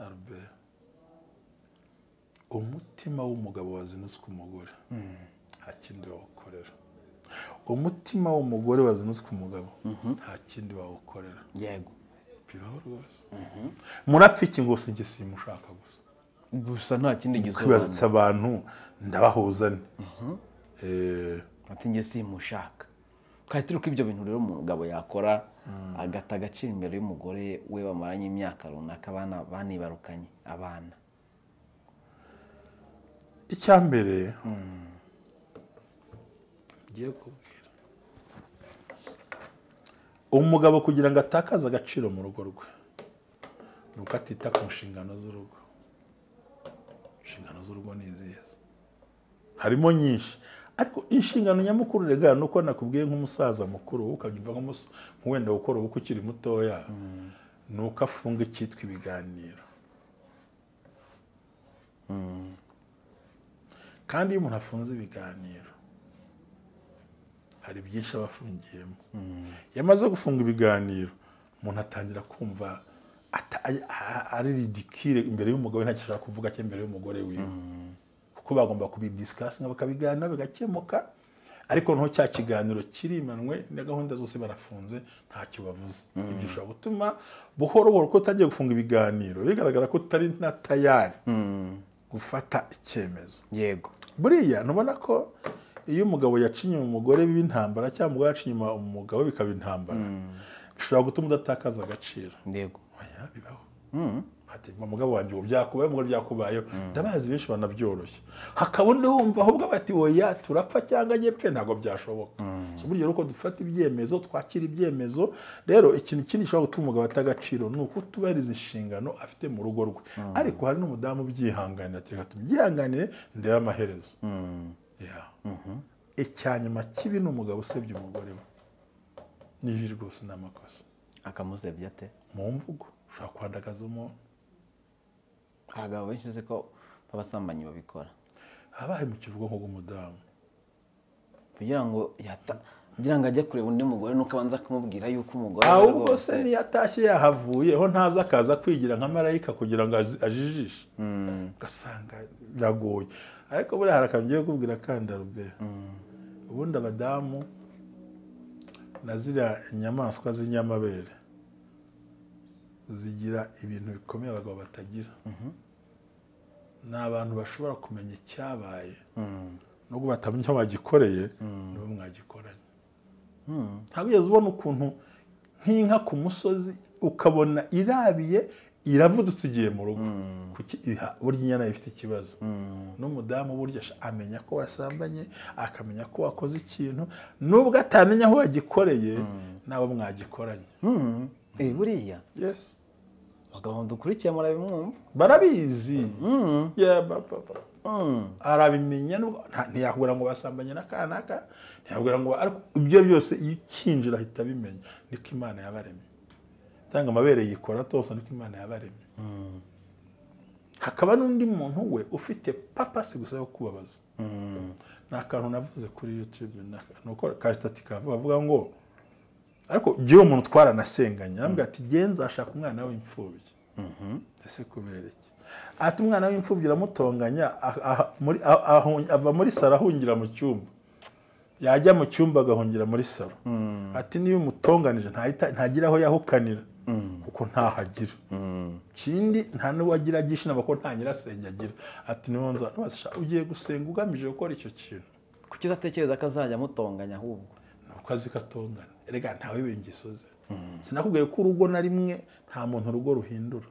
Albert umutima w'umugabo wazinutswe umugore nta kindi wawukorera umutima w'umugore wazinutswe umugabo nta kindi wawukorera yego bibaho rwose murapfa iki ngo sinjye simushaka gusa nta kindi kwibazitsa abantu ndabahuzane ati njye simushaka kandi turi ko ibyo bintu rero umugabo yakora agata agaciro imbere y'umugore we bamaranye imyaka runaka abana banibarukanye abana icya mbere ngiye kubwira umugabo kugira ngo atakaze agaciro mu rugo rwe ni uko atita ku nshingano z'urugo inshingano z'urugo ni izihe harimo nyinshi ariko inshingano nyamukuru rega nuko nakubwiye nk'umusaza mukuru ukabyumva nk'uwenda gukora ubukwe ukiri mutoya nuko afunga icyitwa ibiganiro kandi iyo umuntu afunze ibiganiro hari byinshi aba afungiyemo iyo amaze gufunga ibiganiro umuntu atangira kumva ari ridicule imbere y'umugabo we ntacyo ashaka kuvuga cyangwa imbere y'umugore wiwe kuko bagomba kubidisikasinga bakabiganira bigakemuka ariko noneho cya kiganiro kirimanwe na gahunda zose barafunze ntacyo bavuze ibyo ushobora gutuma buhoro buhoro ko utagiye gufunga ibiganiro bigaragara ko utari na tayari gufata icyemezo yego buriya ntubona ko iyo umugabo yacinye umugore b'intambara cyangwa umugore yacinye umugabo bikaba intambara bishobora gutuma udatakaza agaciro yego bibaho ati umugabo wanjye ubu byakubaye umugore byakubayeho ndabazi benshi banabyoroshye hakaba undi wumva ahubwo bati oya turapfa cyangwa nyepfe ntabwo byashoboka burya uko dufata ibyemezo twakira ibyemezo rero ikintu kindi gishobora gutuma umugabo ata agaciro ni uko tubahiriza inshingano afite mu rugo rwe ariko hari n'umudamu ubyihanganira ati reka tubyihanganire ndebe amaherezo icyanyuma kibi ni umugabo usebya umugore we nibi rwose ni amakosa akamusebya ate mu mvugo ushobora kwandagaza umuntu abagabo benshi ko b'abasambanyi babikora abahemukira ubwonko bw'umudamu kugira ngo ajye kureba undi mugore nuko abanza kumubwira yuko umugore ahubwo se niyo atashye yahavuye ho ntaza akaza kwigira nka marayika kugira ngo ajijishe ugasanga biragoye ariko buriya hari akantu ngiye kukubwira kandarube ubundi abadamu na ziriya inyamaswa z'inyamabere zigira ibintu bikomeye abagabo batagira ni abantu bashobora kumenya icyabaye nubwo batamenya icyo bagikoreye nibo mwagikoranye ntabwo ugeze ubona ukuntu nk'inka ku musozi ukabona irabiye iravudutse igiye mu rugo burya inyana ifite ikibazo n'umudamu burya amenya ko wasambanye akamenya ko wakoze ikintu nubwo atamenya aho wagikoreye nabo mwagikoranye buriya abagabo dukurikiye murabimwumva barabizi arabimenya ntiyakubwira ngo basambanye n'akanaka ntiyakubwira ngo ibyo byose iyo ikinjira ahita abimenya niko imana yabaremye cyangwa amabere yikora tose niko imana yabaremye hakaba n'undi muntu we ufite papasi gusa yo kubabaza ni akantu navuze kuri YouTube nuko kasitati kavuga ngo ariko jyewe umuntu twaranasenganye arambwira ati genza ashaka umwana w'imfubyi ese kubera iki ati umwana w'imfubyi uramutonganya ava muri saro ahungira mu cyumba yajya mu cyumba agahungira muri saro ati niyo umutonganije ntagira aho yahukanira kuko ntahagira ikindi nta n'uwagira agisha inama ko nta nyirasenge agira ati niho nzabasha ugiye gusenga ugamije gukora icyo kintu kuki uzatekereza ko azajya amutonganya ahubwo nuko azi ko atongana erega ntawe w'ingeso ze sinakubwiye ko urugo na rimwe nta muntu urugo ruhindura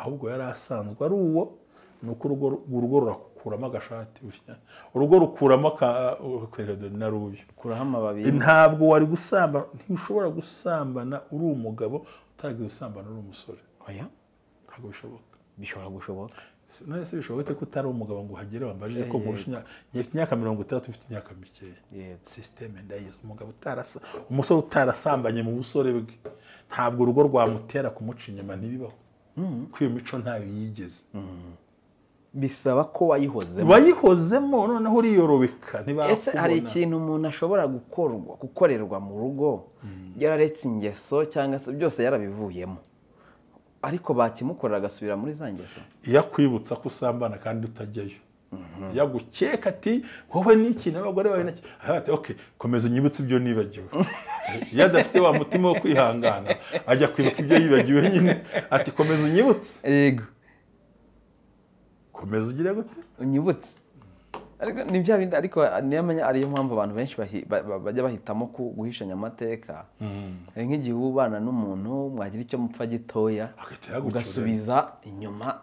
ahubwo yari asanzwe ari uwo nuko urugo rurakuramo agashati urugo rukuramo na ruyo kuraho amababi ntabwo wari gusambana ntushobora gusambana uri umugabo utaragize usambana uri umusore oya ntabwo bishoboka bishobora gushoboka none se bishoboka ko utari umugabo ngo uhagere wambajije ko nkurusha imyaka 30 ufite imyaka mikeya system ndayizi umugabo umusore utarasambanye mu busore bwe ntabwo urugo rwamutera kumuca inyuma ntibibaho ko iyo mico ntayo yigeze bisaba ko wayihozemo noneho uriyorobeka ntibakubona ese hari ikintu umuntu ashobora gukorerwa mu rugo yararetse ingeso cyangwa se byose yarabivuyemo ariko bakimukorera agasubira muri za ngeso iyo akwibutsa ko usambana kandi utajyayo yagukeka ati wowe n'iki n'abagore bawe naki ati okay komeza unyibutse ibyo nibagiwe iyo adafite wa mutima wo kwihangana ajya kwibuka ibyo yibagiwe nyine ati komeza unyibutse yego komeza ugire gute unyibutse ariko ni bya bindi ariko niyamenya ariyo mpamvu abantu benshi bajya bahitamo guhishanya amateka ari nk'igihe ubana n'umuntu mwagira icyo mupfa gitoya ugasubiza inyuma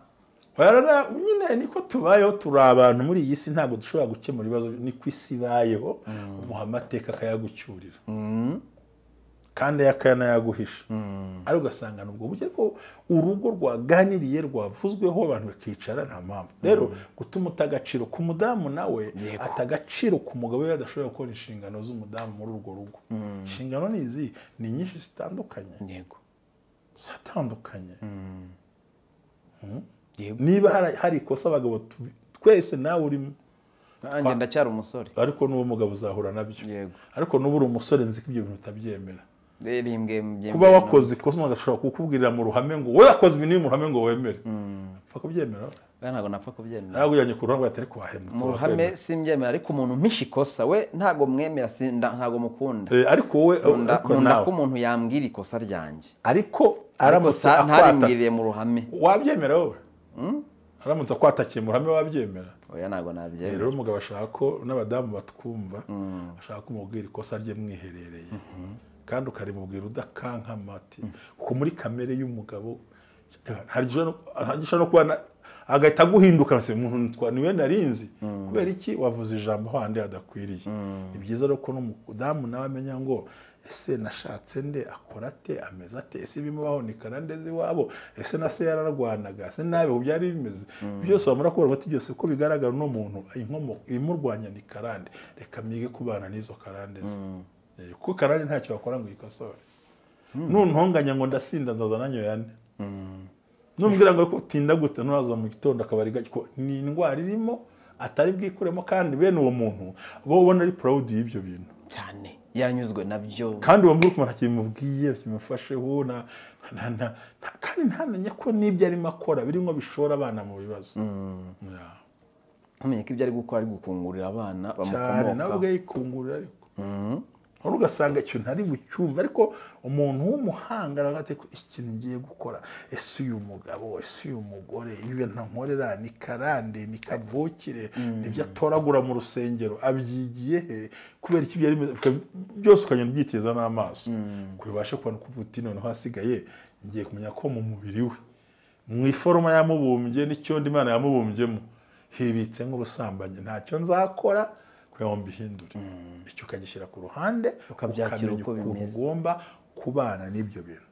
nyine niko tubayeho turi abantu muri iyi si ntabwo dushobora gukemura ibibazo niko isi ibayeho umuha amateka akayagucyurira kandi akanayaguhisha ariko ugasanga nubwo buryo ko urugo rwaganiriye rwavuzweho abantu bakicara nta mpamvu rero gutuma utagaciro ku mudamu nawe atagaciro ku mugabo we adashobora gukora inshingano z'umudamu muri urwo rugo inshingano ni nyinshi zitandukanye yego zatandukanye niba hari ikosa abagabo twese nawe urimo nanjye ndacyari umusore ariko n'uwo mugabo uzahura nabyo ariko n'ubu uri umusore nzi ko ibyo bintu utabyemera kuba wakoze ikosa agashobora kukubwirira mu ruhame ngo wowe wakoze ibintu mu ruhame ngo wemere upfa kubyemera ntabwo napfa kubyemera ntabwo ujyanye ku ruhame atari kuhahemutse mu ruhame simbyemera ariko umuntu mpisha ikosa we ntabwo mwemera ntabwo mukunda ariko wowe nkunda ko umuntu yambwira ikosa ryanjye ariko aramutse ntarimbwiriye mu ruhame wabyemera wowe aramutse akwatakiye mu ruhame wabyemera oya ntabwo nabyemera rero umugabo ashaka ko n'abadamu batwumva ashaka kumubwira ikosa rye mwiherereye kandi ukarimubwira udakankama ati kuko muri kamere y'umugabo harishobora no kuba agahita aguhinduka se umuntu niwe narinzi kubera iki wavuze ijambo handi hadakwiriye ni byiza rero ko n'umudamu nawe amenya ngo ese nashatse nde akora ate ameze ate ese bimubaho ni karandezi wabo ese na se yararwanaga ese nabe byari bimeze byose bamara kubona bati byose ko bigaragara no muntu inkomo imurwanya ni karande reka mwige kubana n'izo karandezi kuko karande ntacyo bakora ngo ikosore nuntonganya ngo ndasinda nzaza nanyo yane numbwira ngo ko tinda gute nuraza mu gitondo akabari gako ni indwara irimo atari bwikuremo kandi bene uwo muntu bo ubona ari proud y'ibyo bintu cyane yanyuzwe nabyo kandi uwo muntu kumara kimubwiye kimufasheho kandi ntamenye ko n'ibyo arimo akora birimo bishora abana mu bibazo amenye ko ibyo ari gukora ari gukungurira abana bamukomoka nabwo yikungurira ariko aho ugasanga ikintu ntari bucyumva ariko umuntu w'umuhanga aragate ko ikintu ngiye gukora ese uyu mugabo ese uyu mugore ibi ntankorera ni karande ni kavukire nibyo atoragura mu rusengero abyigiye he kubera iki byose ukagenda ubyiteza n'amaso kubibashe kubona kuvuta noneho hasigaye ngiye kumenya ko mu mubiri we mu iforoma yamubumbye n'icyondo Imana yamubumbyemo hibitse nk'ubusambanyi ntacyo nzakora yombi hindure icyo ukagishyira ku ruhande ukabyakira uko bimeze ugomba kubana n'ibyo bintu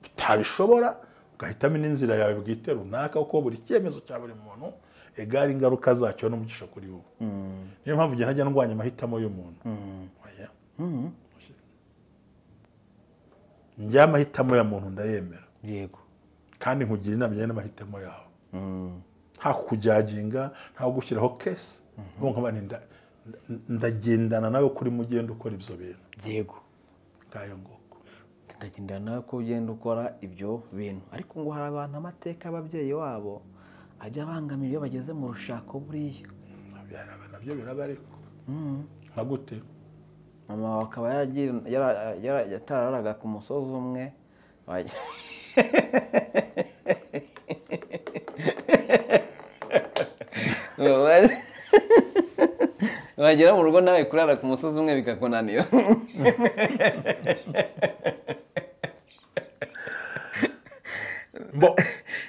utabishobora ugahitamo n'inzira yawe bwite runaka uko buri cyemezo cya buri muntu egari ingaruka zacyo n'umugisha kuri wowe niyo mpamvu njye ntajya ndwanya amahitamo y'umuntu njye amahitamo ya muntu ndayemera yego kandi nkugira inama njye n'amahitamo yawe nta kujyaginga nta gushyiraho kesi ndagendana nawe kuri mugenda ukora ibyo bintu yego ngayo ngoko ndagendana nawe ko ugenda ukora ibyo bintu ariko ngo hari abantu amateka y'ababyeyi wabo ajya abangamira iyo bageze mu rushako buriya nabyo biraba ariko nka gute mama wawe akaba yatararaga ku musozi umwe wagera mu rugo nawe kurara ku musozi umwe bikakunanira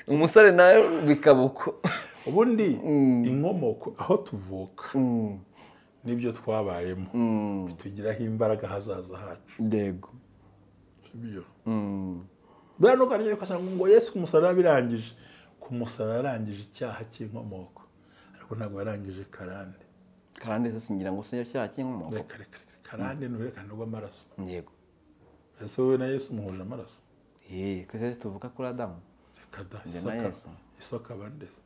umusore nawe bikaba uko ubundi inkomoko aho tuvuka n'ibyo twabayemo bitugiraho imbaraga hazaza hacu yego ibyo buriya ntugaragare ko asanga ngo Yesu ku musaraba birangije ku musaraba yarangije icyaha cy'inkomoko ariko ntabwo yarangije karande karande se ngira ngo se cyaha cy'inkomoko reka karande n'uherekane rw'amaraso yego ese wowe na Yesu muhuje amaraso twese tuvuga kuri Adamu reka da Isaka bandeze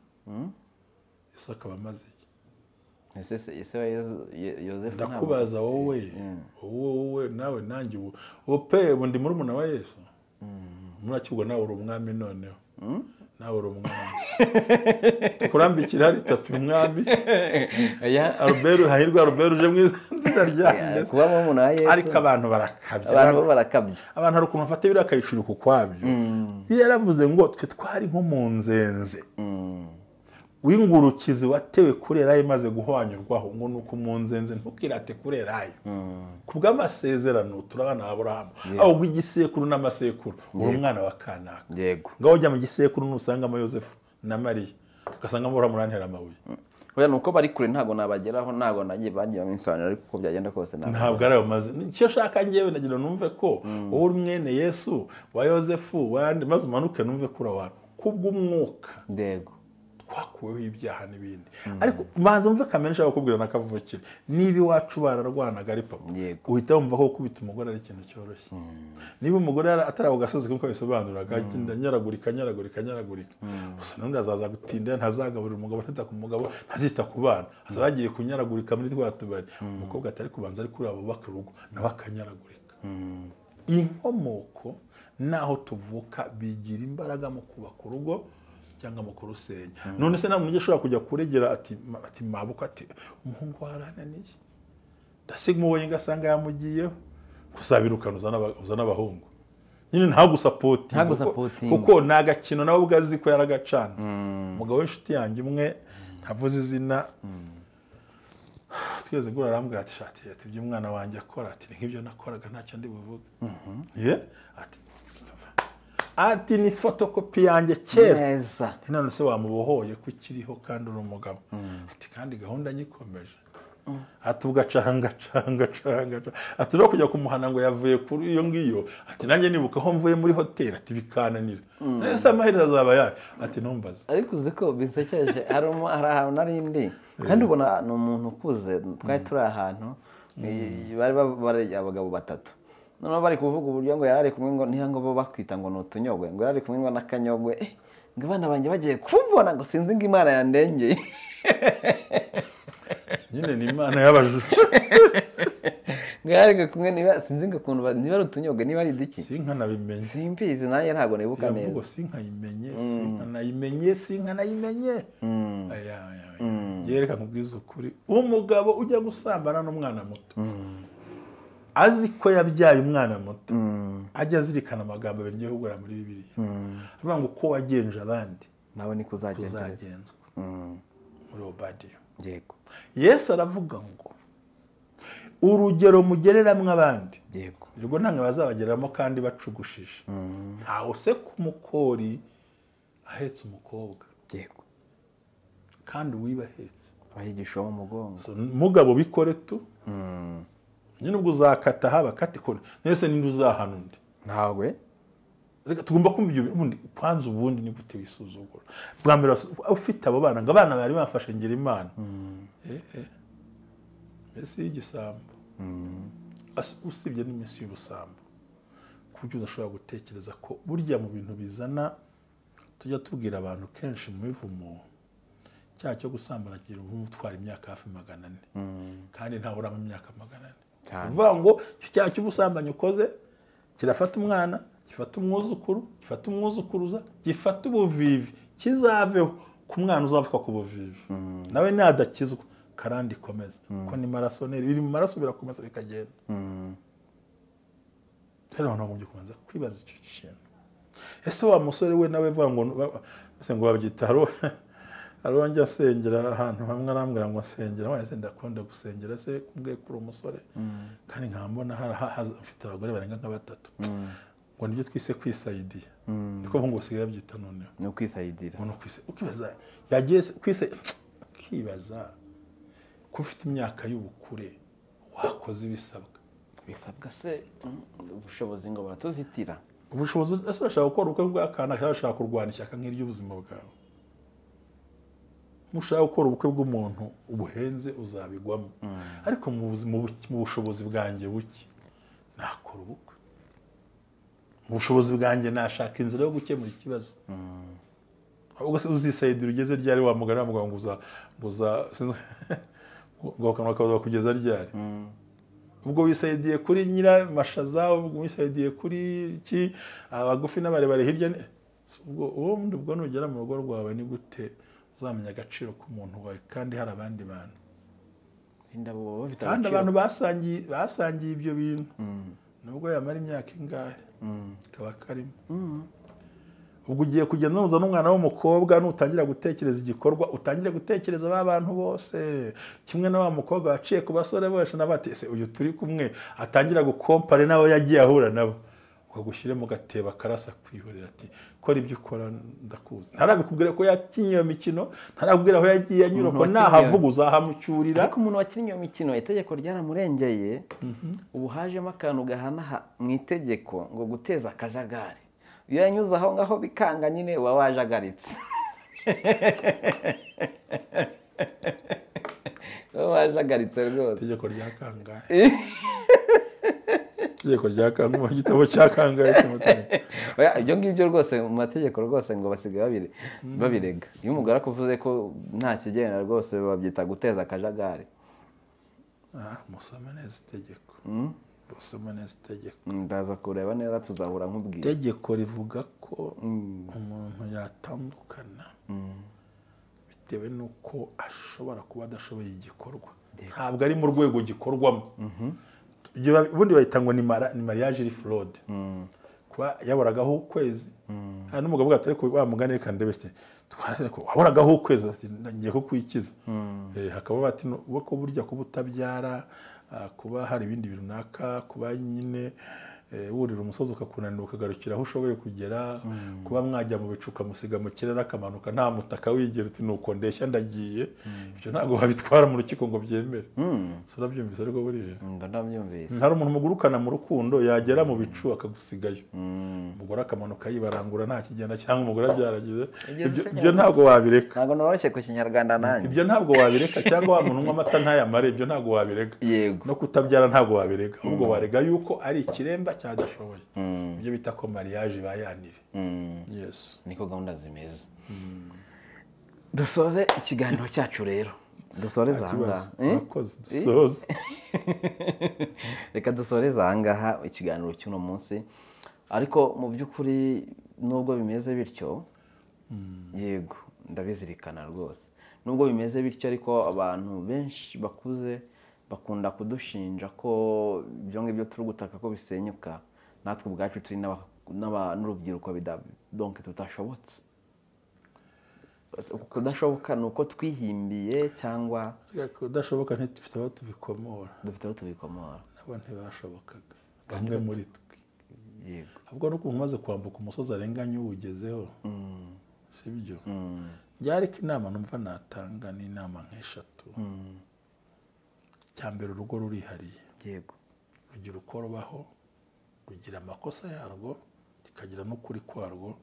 Isaka bamaze iki ese Yozefu ndakubaza wowe nawe nanjye ubu pe ndi murumuna wa Yesu murakibwa nawe uri umwami noneho nawe uri umwami tukurambikira hari tapi umwami hahirwa Albert uje mu izina ryanjye kuba murumuna wa Yesu ariko abantu barakabya abantu hari ukuntu bafata biriya akayicurika ukwabyo yaravuze ngo twe twari nko mu nzenze w'ingurukizi watewe kurerayo imaze guhwanyurwaho ngo nuko mu nzenze ntukirate kurerayo ku bw'amasezerano turabana Aburahamu aho bw'igisekuru n'amasekuru uri umwana wa Kanaka yego ngaho ujya mu gisekuru nusangamo Yozefu na Mariya ugasangamo Aburahamu urantera amabuye oya nuko bari kure ntago nabageraho ntago nagiye bagira mu insaniro ariko uko byagenda kose ntabwo ari amaze icyo shaka ngewe nagira numve ko wowe uri mwene Yesu wa Yozefu wandi maze umanuke numve kuri abantu kubw'umwuka yego twakuweho ibyaha n'ibindi ariko manza umve kamere nshaka kukubwira nakavukire niba iwacu bararwanaga ari papa uhita wumva ko kubita umugore ari ikintu cyoroshye niba umugore ataraho gasozi kuko bisobanuraga agenda nyaragurika gusa n'undi azaza gutinda ntazagaburira umugabo ntita ku mugabo ntazita ku bana azagiye kunyaragurika muri twa tubari umukobwa atari kubanza ari kuri abo baka urugo nawe akanyaragurika inkomoko naho tuvuka bigira imbaraga mu kubaka urugo cyangwa mu kurusenya none se namwe ushobora kujya kuregera ati mabuka ati umuhungu warananiye ndasiga umubonye ngasanga yamugiyeho gusabirukana uzana abahungu nyine nta gusapotinga kuko nagakino nawe ubwazi ko yaragacanze umugabo w'inshuti yanjye umwe ntavuze izina tweze gura arambwira ati shati ati ibyo umwana wanjye akora ati nk'ibyo nakoraga ntacyo ndi buvuge ati ni fotokopi yanjye kera none se wamubohoye ko ukiriho kandi uri umugabo ati kandi gahunda nyikomeje ati ugacanga ati no kujya kumuhana ngo yavuye kuri iyo ngiyo ati nanjye nibuka aho mvuye muri hoteli ati bikananira nese amahirwe azaba yayo ati numbaze ariko uzi ko bisekeje hari ahantu narindi kandi ubona ni umuntu ukuze twari turi ahantu bari abagabo batatu noneho bari kuvuga uburyo ngo yari ari kumwe ngo niyo ngo bo bakwita ngo ni utunyogwe ngo yari ari kumwe ngo n'akanyogwe ngo abana banjye bagiye kumbona ngo sinzi ngo Imana yandengeye nyine ni Imana y'abajura ngo yari kumwe niba sinzi ngo ukuntu niba ari utunyogwe niba ari idiki sinkanabimenye simbizi nanjye ntabwo nibuka neza yavuga sinkanayimenye aya yereka nkubwiza ukuri umugabo ujya gusambana n'umwana muto azi ko yabyaye umwana muto ajya azirikana amagambo agiye kugura muri Bibiliya avuga ngo uko wagenje abandi nawe niko uzagenzwa muri Obadiya yego Yesu aravuga ngo urugero mugereramwe abandi yego ubwo ntange bazabageramo kandi bacugushije ntawe se ku mukori ahetse umukobwa yego kandi wibahetse abayigisha mu mugongo mugabo bikore tu nyine ubwo uzakata haba katikora nese ninde uzahana undi ntawe reka tugomba kumva ibyo ubundi kwanza ubundi ni gute wisuzugura bwa mbere ufite abo bana ngo abana bari bafashe ngira Imana ese y'igisambo usibye n'iminsi y'ubusambo kuburyo udashobora gutekereza ko burya mu bintu bizana tujya tubwira abantu kenshi mu bivumo cyaha cyo gusambana kigira uvumo utwara imyaka hafi 400 kandi ntabura mu myaka 400 uvuga ngo icyaha cy'ubusambanyi ukoze kirafata umwana gifata umwuzukuru gifata umwuzukuruza gifata ubuvivi kizaveho ku mwana uzavuka ku buvivi nawe nadakizwa karandi komeza ko ni maraso neri biri mu maraso birakomeza bikagenda rero ntabwo byo kubanza kwibaza icyo kintu ese wa musore we nawe vuga ngo ese ngo babyitaro arongera asengera ahantu hamwe arambwira ngo asengera wese ndakunda gusengera se kubwe kuri umusore kandi nkambona afite abagore barenga nka 3 ngo nibyo twise kwisayidiya niko ngo basigaye babyita none no kwisayidira no ukibaza yagiye kibaza ko ufite imyaka y'ubukure wakoze bisabwa se ubushobozi ngo baratuzitira ubushobozi ese urashaka gukora ubukwe bw'akana cyangwa urashaka kurwana ishyaka nk'iry'ubuzima bwawe mushaka gukora ubukwe bw'umuntu ubuhenze uzabigwamo ariko mu bushobozi bwanjye buke nakora ubukwe mu bushobozi bwanjye nashaka inzira yo gukemura ikibazo ubwo se uzisayidira ugeze ryari wa mugani bavuga ngo ngo kanwa kugeza ryari ubwo wisayidiye kuri nyira mashaza ubwo wisayidiye kuri ki abagufi n'abarebare hirya ubwo nugera mu rugo rwawe ni gute uzamenya agaciro k'umuntu wawe kandi hari abandi bantu kandi abantu basangiye ibyo bintu nubwo yamara imyaka ingahe kaba karimo ubwo ugiye kugenda unoza n'umwana w'umukobwa nutangira gutekereza igikorwa utangira gutekereza ba bantu bose kimwe na wa mukobwa waciye ku basore bose nabatese uyu turi kumwe atangira gukompare nabo yagiye ahura nabo ukagushyire mu gateba karasa kwihorera ati kora ibyo ukora ndakuzi ntarabikubwira ko yakinye iyo mikino ntarabwira aho yagiye anyura ko nahavuga uzahamucyurira ariko umuntu wakinye iyo mikino itegeko ryaramurengeye ubu hajemo akantu gahana mu itegeko ngo guteza akajagari iyo yanyuze aho ngaho bikanga nyine uba wajagaritse uba wajagaritse rwose itegeko rya kangahe itegeko rya kangahe mu gitabo cya kangahe ibyo ngibyo rwose mu mategeko rwose ngo basigaye babirega iyo umugore akuvuze ko nta kigenda rwose babyita guteza akajagari musoma neza itegeko usoma neza itegeko ndaza kureba neza tuzahura nk'ubwira itegeko rivuga ko umuntu yatandukana bitewe n'uko ashobora kuba adashoboye igikorwa ntabwo ari mu rwego gikorwamo ubundi bahita ngo ni mariage fraude kuba yaboragaho ukwezi hari n'umugabo uvuga ati wa mugani reka ndebe waboragaho ukwezi ngiye kukwikiza hakaba bati ko burya kuba utabyara kuba hari ibindi runaka kuba nyine wurira umusozi ukakunanira ukagarukira aho ushoboye kugera, kuba mwajya mu bicu ukamusiga mu kirere akamanuka nta mutaka wigera uti nuko ndeshya ndagiye, ibyo ntabwo wabitwara mu rukiko ngo byemere. Urabyumvise ariko buriya ndabyumvise. hari umuntu mugurukana mu rukundo yagera mu bicu akagusigayo, umugore akamanuka yibarangura nta kigenda cyangwa umugore abyaragize, ibyo ntabwo wabireka. Ntabwo noroshye ku kinyarwanda nanjye. Ibyo ntabwo wabireka, cyangwa wa muntu unywa amata ntayamare, ibyo ntabwo wabireka. Yego. No kutabyara ntabwo wabireka, ahubwo warega yuko ari ikiremba cyadashoboye. Ibyo bita ko mariage bayanire. Yes. Niko gahunda zimeze. Dusoze ikiganiro cyacu rero. Dusoreza ahangaha. Dusoze. Reka dusoreze ahangaha ikiganiro cy'uno munsi. Ariko mu by'ukuri nubwo bimeze bityo, yego ndabizirikana rwose. Nubwo bimeze bityo ariko abantu benshi bakuze bakunda kudushinja ko ibyo ngibyo turi gutaka ko bisenyuka, natwe ubwacu turi n'urubyiruko donc tutashobotse. Kudashoboka ni uko twihimbiye cyangwa kudashoboka ntidufite aho tubikomora. Dufite aho tubikomora. Nabo ntibashobokaga. Bamwe muri twe. Yego. Ahubwo nuko umaze kwambuka umusozi arenganye uwugezeho. Sibyo. Byariko inama numva natanga ni inama nk'eshatu. Cyambere urugo rurihariye. Yego. Rugira uko rubaho, rugira amakosa yarwo, rikagira n'ukuri kwarwo,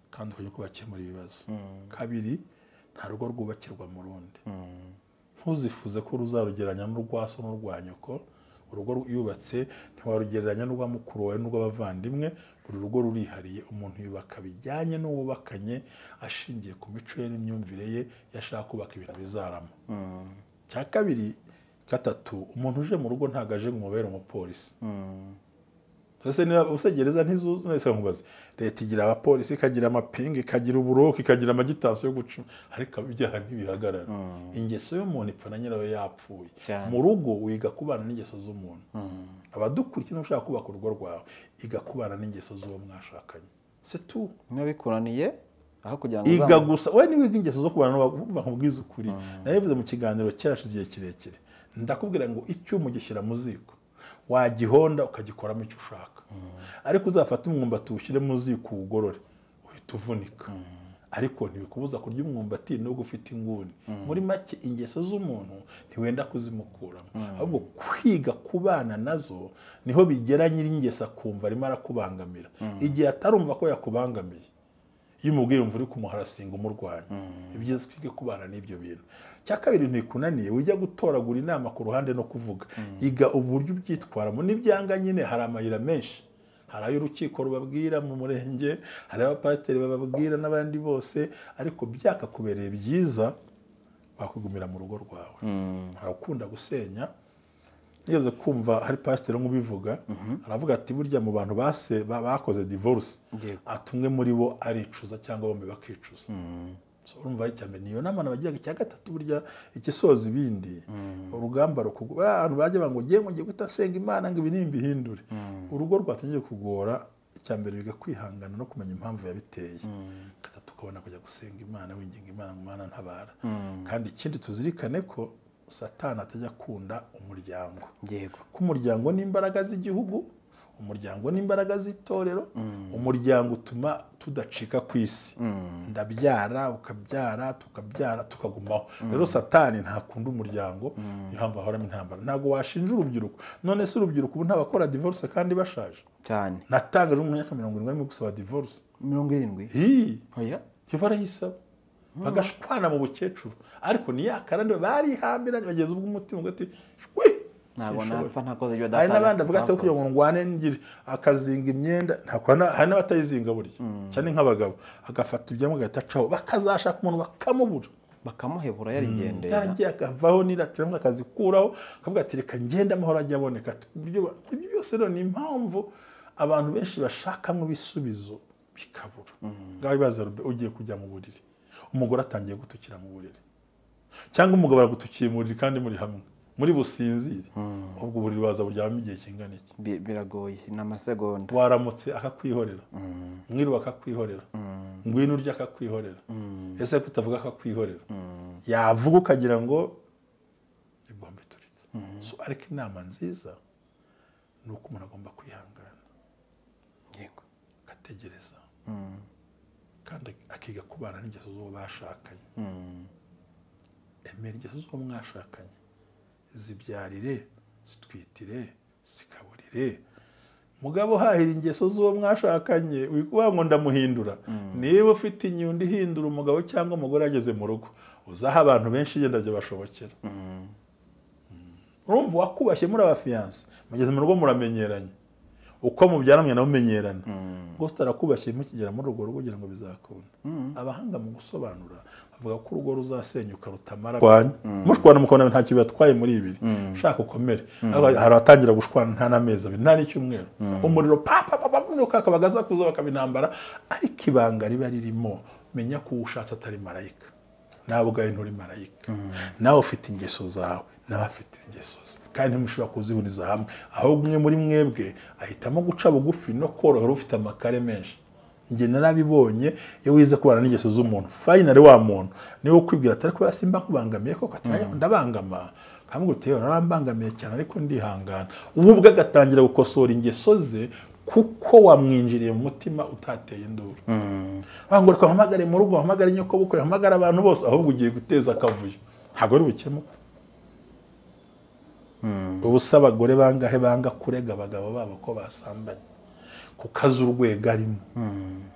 kandi ukajya kubakemura ibibazo. Kabiri, nta rugo rwubakirwa mu rundi. Ntuzifuze ko ruzarugeranya n'urwaso n'urwanyoko. Urugo yubatse ntiwarugereranya n'urwa mukuru wawe n'urw'abavandimwe. Buri rugo rurihariye, umuntu yubaka bijyanye n'uwubakanye ashingiye ku mico ye n'imyumvire ye yashaka kubaka ibintu bizarama. Cya kabiri, gatatu, umuntu uje mu rugo ntago aje kumubera umupolisi. Ese niba usegereza ntizuzu nese nkubaze, leta igira abapolisi, ikagira amapinga, ikagira uburoke, ikagira amagitanso yo guca, ariko ibyaha ntibihagarara. Ingeso y'umuntu ipfa na nyirayo yapfuye. Mu rugo wiga kubana n'ingeso z'umuntu. Abadukurikira ushaka kubaka urugo rwawe, iga kubana n'ingeso z'uwo mwashakanye. C'est tout. Niba bikuraniye aho kugira ngo iga gusa we niwiga ingeso zo kubana bakubwiza ukuri. Nabivuze mu kiganiro cyarashize igihe kirekire. Ndakubwira ngo icyuma ugishyira mu ziko, wagihonda ukagikoramo icyo ushaka. Ariko uzafata umwumbati ushyire mu ziko uwugorore, uhita uvunika. Ariko ntibikubuza kurya umwumbati no gufite inguni. Muri make ingeso z'umuntu ntiwenda kuzimukuramo. Ahubwo kwiga kubana nazo niho bigera nyir'ingeso akumva arimo arakubangamira. Igihe atarumva ko yakubangamiye, iyo umubwiye umva uri kumuharasinga umurwanya. Ibyiza twige kubana n'ibyo bintu. Cya kabiri ntikunaniye ujya gutoragura inama ku ruhande no kuvuga. Iga uburyo ubyitwaramo, n'ibyanga nyine hari amayira menshi. Hari ayo urukiko rubabwira mu murenge, hari abapasiteri bababwira n'abandi bose, ariko byakakubereye byiza bakugumira mu rugo rwawe. Harakunda gusenya. Nigeze kumva hari pasiteri nk'ubivuga, aravuga ati burya mu bantu bakoze divorce, atumwe muri bo aricuza cyangwa bombi bakicuza. So urumva icyambere niyo nama nabagiraga. Icya gatatu burya ikisoza ibindi, urugamba rukugwa abantu bajye bango ngiye gutasenga Imana ngo ibinimbi hindure. Urugo rwatangiye kugora, icyambere biga kwihangana no kumenya impamvu yabiteye. Gatatu ukabona kujya gusenga Imana winginga Imana ngo Imana ntabara. Kandi ikindi tuzirikane ko Satani atajya akunda umuryango. Yego. Ko umuryango n'imbaraga z'igihugu, umuryango n'imbaraga z'itorero, umuryango utuma tudacika ku isi. Ndabyara ukabyara tukabyara tukagumaho. Rero Satani ntakunda umuryango, nihamva ahoramo intambara. Ntago washinja urubyiruko. None se urubyiruko ubu ntabakora divorce kandi bashaje cyane. Natangaje mu myaka 70 arimo gusaba divorce. 70? Oya. Yo barayisaba. Bagashwana mu bukecuru. Ariko ni yakarande barihambira bageze ubwo umutima ngo ati shwe. Ntabwo napfa ntakoze ibyo data. Hari n'abandi avuga ati kugira ngo ngwane ngire akazinga imyenda, hari n'abatayizinga burya. Cyane nk'abagabo agafata ibyamwe gatacaho bakazashaka umuntu bakamubura. Bakamuhebura yarigendeye. Yaragiye akavaho niratira akazikuraho akavuga ati reka ngende amahoro ajya aboneka. Ibyo byose rero ni impamvu abantu benshi bashakamo ibisubizo bikabura. Ngaho bibaza ugiye kujya mu buriri, umugore atangiye gutukira mu buriri, cyangwa umugabo aragutukiye mu buriri kandi muri hamwe muri businzire. Ubwo buriri baza buryama igihe kingana iki? Biragoye n'amasegonda. Waramutse akakwihorera, mwiru akakwihorera, ngwino urya akakwihorera. Ese kutavuga akakwihorera, yavuga ukagira ngo ibombe turitse. So ariko inama nziza ni uko umuntu agomba kwihangana. agategereza kandi akiga kubana n'ingeso z'uwo bashakanye emera ingeso z'uwo mwashakanye zibyarire zitwitire zikaburire mugabo hahira ingeso z'uwo mwashakanye wikuvuga ngo ndamuhindura niba ufite inyundo ihindura umugabo cyangwa umugore ageze mu rugo uzaha abantu benshi yenda byo bashobokera urumva wakubashye muri abafiyanse mugeze mu rugo muramenyeranye uko mubyaramwe nawe umenyerana gusa utarakubashye mukigera muri urwo rugo kugira ngo bizakunda abahanga mu gusobanura bavuga ko urugo ruzasenyuka rutamara mushwana mukabona nta kintu batwaye muri ibiri ushaka ukomere hari abatangira gushwana nta n'amezi abiri nta n'icyumweru umuriro kakabagaza kuza bakabinambara ariko ibanga riba ririmo menya ko ushatse atari marayika nawe ubwawe nturi marayika nawe ufite ingeso zawe nawe afite ingeso ze kandi ntimushobora kuzihuriza hamwe ahubwo umwe muri mwebwe ahitamo guca bugufi no korohera ufite amakare menshi njye narabibonye iyo wize kubana n'ingeso z'umuntu finally wa muntu niwe ukwibwira atari ko simba kubangamiye koko atari ndabangama kamwe guteye narambangamiye cyane ariko ndihangana ubwo agatangira gukosora ingeso ze kuko wamwinjiriye mu mutima utateye induru bangora ko hamagare mu rugo hamagare nyoko bukwe hamagara abantu bose ahubwo ugiye guteza akavuyo ntago ari bukemuka ubusa abagore bangahe banga kurega abagabo babo ko basambanye kukaza urwego arimo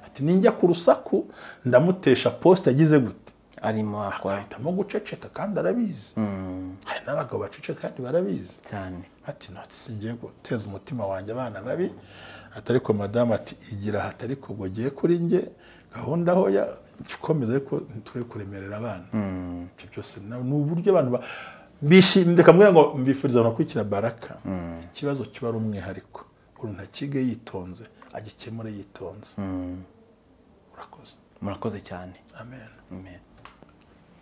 ati ninjya ku rusaku ndamutesha poste yagize gute arimo akahitamo guceceka kandi arabizi hari n'abagabo baceceka kandi barabizi cyane ati singiye guteza umutima wanjye abana babi atari ko madame ati igira hatari ko gogiye kuri nge gahunda aho yakomeza ariko ntitwe kuremerera abana cyo byose ni uburyo abantu bishimye kamwe ngo mbifuriza no kwikira baraka ikibazo kiba ari umwihariko urunta kige yitonze agikemure yitonze murakoze cyane amen amen